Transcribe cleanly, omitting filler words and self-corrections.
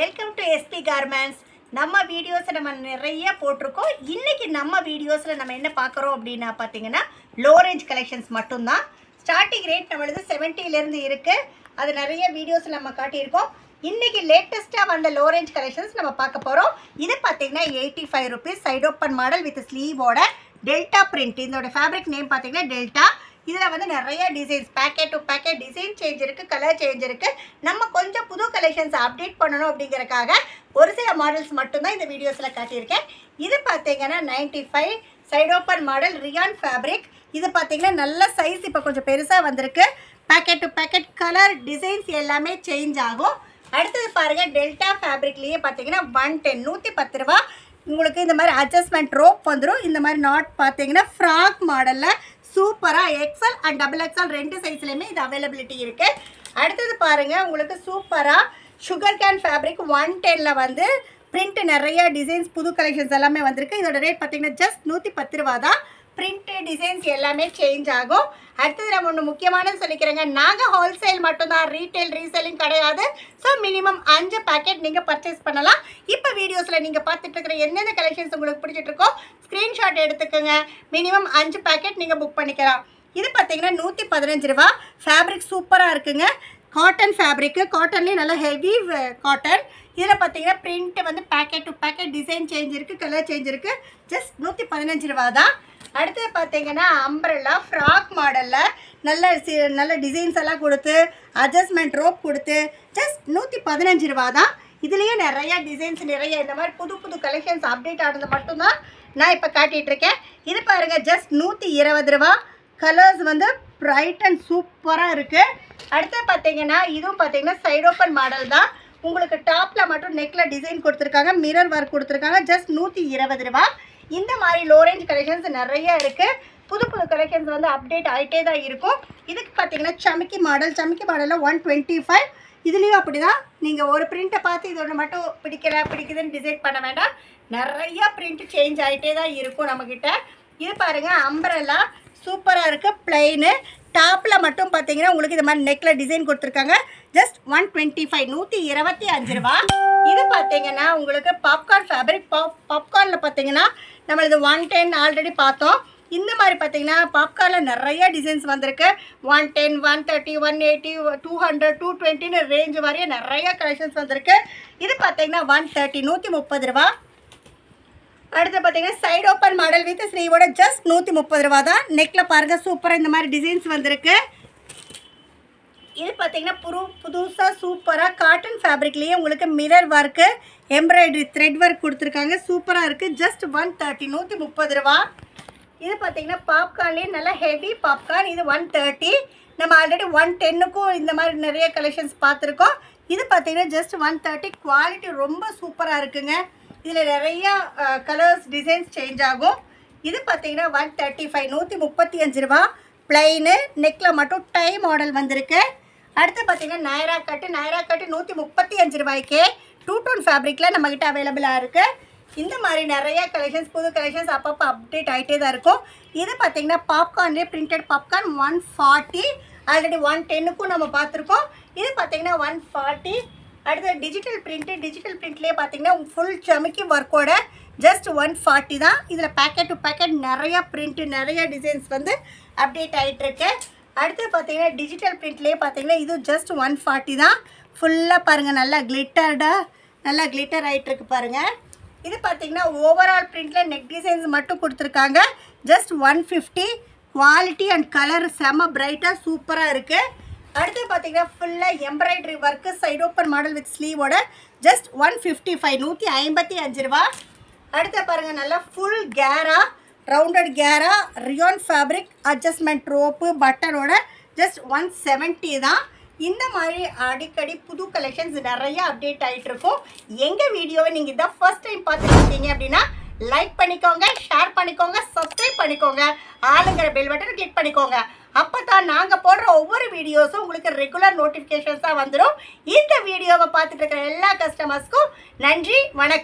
Welcome to SP garments. நம்ம வீடியோஸை நம்ம நிறைய போட்டிருக்கோம். இன்றைக்கி நம்ம வீடியோஸில் நம்ம என்ன பார்க்குறோம் அப்படின்னா பார்த்தீங்கன்னா லோ ரேஞ்ச் கலெக்ஷன்ஸ் மட்டும்தான். ஸ்டார்டிங் ரேட் நம்மளுக்கு 70லேருந்து இருக்குது. அது நிறைய வீடியோஸில் நம்ம காட்டியிருக்கோம். இன்றைக்கி லேட்டஸ்ட்டாக வந்த லோ ரேஞ்ச் கலெக்ஷன்ஸ் நம்ம பார்க்க போகிறோம். இது பார்த்தீங்கன்னா 85 rupees side open model with ஸ்லீவோட டெல்டா பிரிண்ட். இதோட ஃபேப்ரிக் நேம் பார்த்தீங்கன்னா டெல்டா. இதில் வந்து நிறைய designs packet to packet design change இருக்குது, கலர் சேஞ்ச் இருக்குது. நம்ம கொஞ்சம் புது கலெக்ஷன்ஸ் அப்டேட் பண்ணணும் அப்படிங்கிறக்காக ஒரு சில மாடல்ஸ் மட்டும்தான் இந்த வீடியோஸில் காட்டியிருக்கேன். இது பார்த்தீங்கன்னா 95 side open model rayon fabric. இது பார்த்தீங்கன்னா நல்ல சைஸ், இப்போ கொஞ்சம் பெருசாக வந்திருக்கு. Packet to packet colour designs எல்லாமே சேஞ்ச் ஆகும். அடுத்தது பாருங்கள், டெல்டா ஃபேப்ரிக்லேயே பார்த்தீங்கன்னா 110 110 ரூபா. உங்களுக்கு இந்த மாதிரி அட்ஜஸ்ட்மெண்ட் ரோப் வந்துடும். இந்த மாதிரி நாட் பார்த்தீங்கன்னா ஃப்ராக் மாடலில் சூப்பராக எக்ஸல் அண்ட் டபுள் எக்ஸல் ரெண்டு சைஸ்லையுமே இது அவைலபிலிட்டி இருக்குது. அடுத்தது பாருங்கள், உங்களுக்கு சூப்பராக சுகர் கேன் ஃபேப்ரிக் 110ல் வந்து பிரிண்ட் நிறைய டிசைன்ஸ் புது கலெக்ஷன்ஸ் எல்லாமே வந்திருக்கு. இதோட ரேட் பார்த்தீங்கன்னா ஜஸ்ட் 110 ரூபா தான். பிரிண்ட்டு டிசைன்ஸ் எல்லாமே சேஞ்ச் ஆகும். அடுத்தது நம்ம ஒன்று முக்கியமானது சொல்லிக்கிறேங்க, நாங்கள் ஹோல்சேல் மட்டும்தான், ரீட்டைல் ரீசேலிங் கிடையாது. ஸோ மினிமம் 5 பேக்கெட் நீங்கள் பர்ச்சேஸ் பண்ணலாம். இப்போ வீடியோஸில் நீங்கள் பார்த்துட்டு இருக்கிற எந்தெந்த கலெக்ஷன்ஸ் உங்களுக்கு பிடிச்சிட்ருக்கோ ஸ்க்ரீன்ஷாட் எடுத்துக்கோங்க. மினிமம் 5 பேக்கெட் நீங்கள் புக் பண்ணிக்கலாம். இது பார்த்தீங்கன்னா 115 ரூபா. ஃபேப்ரிக் சூப்பராக இருக்குங்க. காட்டன் ஃபேப்ரிக்கு, காட்டன்லேயே நல்லா ஹெவி காட்டன். இதில் பார்த்தீங்கன்னா பிரிண்ட்டு வந்து packet to packet design change இருக்குது, கலர் சேஞ்ச் இருக்குது. ஜஸ்ட் 115 ரூபா தான். அடுத்தது பார்த்தீங்கன்னா அம்பரெல்லா ஃப்ராக் மாடலில் நல்ல டிசைன்ஸ் எல்லாம் கொடுத்து அட்ஜஸ்ட்மெண்ட் ரோப் கொடுத்து ஜஸ்ட் 115 ரூபா தான். இதுலேயே நிறையா டிசைன்ஸ் நிறைய இந்த மாதிரி புது புது கலெக்ஷன்ஸ் அப்டேட் ஆனது மட்டும்தான் நான் இப்போ காட்டிகிட்ருக்கேன். இது பாருங்கள், ஜஸ்ட் 120 ரூபா. கலர்ஸ் வந்து ப்ரைட் அண்ட் சூப்பராக இருக்குது. அடுத்து பார்த்தீங்கன்னா இதுவும் பார்த்தீங்கன்னா சைட் ஓப்பன் மாடல் தான். உங்களுக்கு டாப்பில் மட்டும் நெக்கில் டிசைன் கொடுத்துருக்காங்க, மிரர் ஒர்க் கொடுத்துருக்காங்க. ஜஸ்ட் 120 ரூபா. இந்த மாதிரி லோ ரேஞ்ச் கலெக்ஷன்ஸ் நிறைய இருக்குது. புது புது கலெக்ஷன்ஸ் வந்து அப்டேட் ஆகிட்டே தான் இருக்கும். இதுக்கு பார்த்தீங்கன்னா சமிக்கி மாடலில் 125. இதுலேயும் அப்படி தான். நீங்கள் ஒரு பிரிண்ட்டை பார்த்து இதோட மட்டும் பிடிக்குதுன்னு டிசைட் பண்ண வேண்டாம். நிறையா பிரிண்ட் சேஞ்ச் ஆகிட்டே தான் இருக்கும் நம்மக்கிட்ட. இது பாருங்கள், அம்பரெல்லா சூப்பராக இருக்குது. பிளெயினு டாப்பில் மட்டும் பார்த்தீங்கன்னா உங்களுக்கு இது மாதிரி நெக்கில் டிசைன் கொடுத்துருக்காங்க. ஜஸ்ட் 125 125 ரூபா. இது பார்த்தீங்கன்னா உங்களுக்கு பாப்கார்ன் ஃபேப்ரிக். பாப்கார்னில் பார்த்தீங்கன்னா நம்மளது 110 ஆல்ரெடி பார்த்தோம். இந்த மாதிரி பார்த்தீங்கன்னா பாப்கார்னில் நிறைய டிசைன்ஸ் வந்திருக்கு. 110 130 180 200 220ன்னு ரேஞ்ச் வரைய நிறைய கலெக்ஷன்ஸ் வந்திருக்கு. இது பார்த்தீங்கன்னா 130 130 ரூபா. அடுத்து பார்த்தீங்கன்னா சைடு ஓப்பன் மாடல் வித் ஸ்லீவோட ஜஸ்ட் 130 ரூபா தான். நெக்கில் பாருங்கள் சூப்பராக இந்த மாதிரி டிசைன்ஸ் வந்திருக்கு. இது பார்த்தீங்கன்னா புதுசாக சூப்பராக காட்டன் ஃபேப்ரிக்லேயே உங்களுக்கு mirror work embroidery thread work கொடுத்துருக்காங்க. சூப்பராக இருக்குது. ஜஸ்ட் 130 130 ரூபா. இது பார்த்தீங்கன்னா பாப்கார்ன்லேயே நல்லா ஹெவி பாப்கார்ன். இது 130. நம்ம ஆல்ரெடி 110க்கும் இந்த மாதிரி நிறைய கலெக்ஷன்ஸ் பார்த்துருக்கோம். இது பார்த்தீங்கன்னா ஜஸ்ட் 130. குவாலிட்டி ரொம்ப சூப்பராக இருக்குங்க. இதில் நிறையா கலர்ஸ் டிசைன்ஸ் சேஞ்ச் ஆகும். இது பார்த்தீங்கன்னா 135 135 ரூபா. பிளைனு நெக்கில் மட்டும் டை மாடல் வந்திருக்கு. அடுத்து பார்த்தீங்கன்னா நைரா கட்டு 135 ரூபாய்க்கு 2 டோன் ஃபேப்ரிக்கில் நம்மக்கிட்ட அவைலபிளாக இருக்குது. இந்த மாதிரி நிறையா கலெக்ஷன்ஸ் புது கலெக்ஷன்ஸ் அப்பப்போ அப்டேட் ஆகிட்டே தான் இருக்கும். இது பார்த்தீங்கன்னா பாப்கார்ன்லேயே பிரிண்டட் பாப்கார்ன் 140. ஆல்ரெடி 110க்கும் நம்ம பார்த்துருக்கோம். இது பார்த்தீங்கன்னா 140. அடுத்து டிஜிட்டல் பிரிண்ட்லேயே பார்த்தீங்கன்னா ஃபுல் சமிக்கி ஒர்க்கோட ஜஸ்ட் 140 தான். இதில் பேக்கெட் டு பேக்கெட் நிறையா பிரிண்ட்டு நிறையா டிசைன்ஸ் வந்து அப்டேட் ஆகிட்டுருக்கு. அடுத்து பார்த்தீங்கன்னா டிஜிட்டல் பிரிண்ட்லேயே பார்த்தீங்கன்னா இது ஜஸ்ட் 140 தான். ஃபுல்லாக பாருங்கள், நல்லா கிளிட்டர் ஆகிட்டுருக்கு பாருங்கள். இது பார்த்தீங்கன்னா ஓவரால் பிரிண்டில் நெக் டிசைன்ஸ் மட்டும் கொடுத்துருக்காங்க. ஜஸ்ட் 150. குவாலிட்டி அண்ட் கலர் செம்ம பிரைட்டாக சூப்பராக இருக்குது. அடுத்து பார்த்தீங்கன்னா ஃபுல்லாக embroidery work side open model with ஸ்லீவோட ஜஸ்ட் 155 155 ரூபா. அடுத்து பாருங்கள், நல்லா ஃபுல் கேரா ரவுண்டட் கேரா ரியான் ஃபேப்ரிக் அட்ஜஸ்ட்மெண்ட் ரோப்பு பட்டனோட ஜஸ்ட் 170 தான். இந்த மாதிரி அடிக்கடி புது கலெக்ஷன்ஸ் நிறைய அப்டேட் ஆகிட்டுருக்கும். எங்கள் வீடியோவை நீங்கள் இதான் ஃபர்ஸ்ட் டைம் பார்த்துருக்கீங்க அப்படின்னா லைக் பண்ணிக்கோங்க, ஷேர் பண்ணிக்கோங்க, சப்ஸ்கிரைப் பண்ணிக்கோங்க, ஆளுங்கிற பெல் பட்டன் கிளிக் பண்ணிக்கோங்க. அப்போ தான் நாங்கள் போடுற ஒவ்வொரு வீடியோஸும் உங்களுக்கு ரெகுலர் நோட்டிஃபிகேஷன்ஸாக வந்துடும். இந்த வீடியோவை பார்த்துட்டு இருக்கிற எல்லா கஸ்டமர்ஸ்க்கும் நன்றி, வணக்கம்.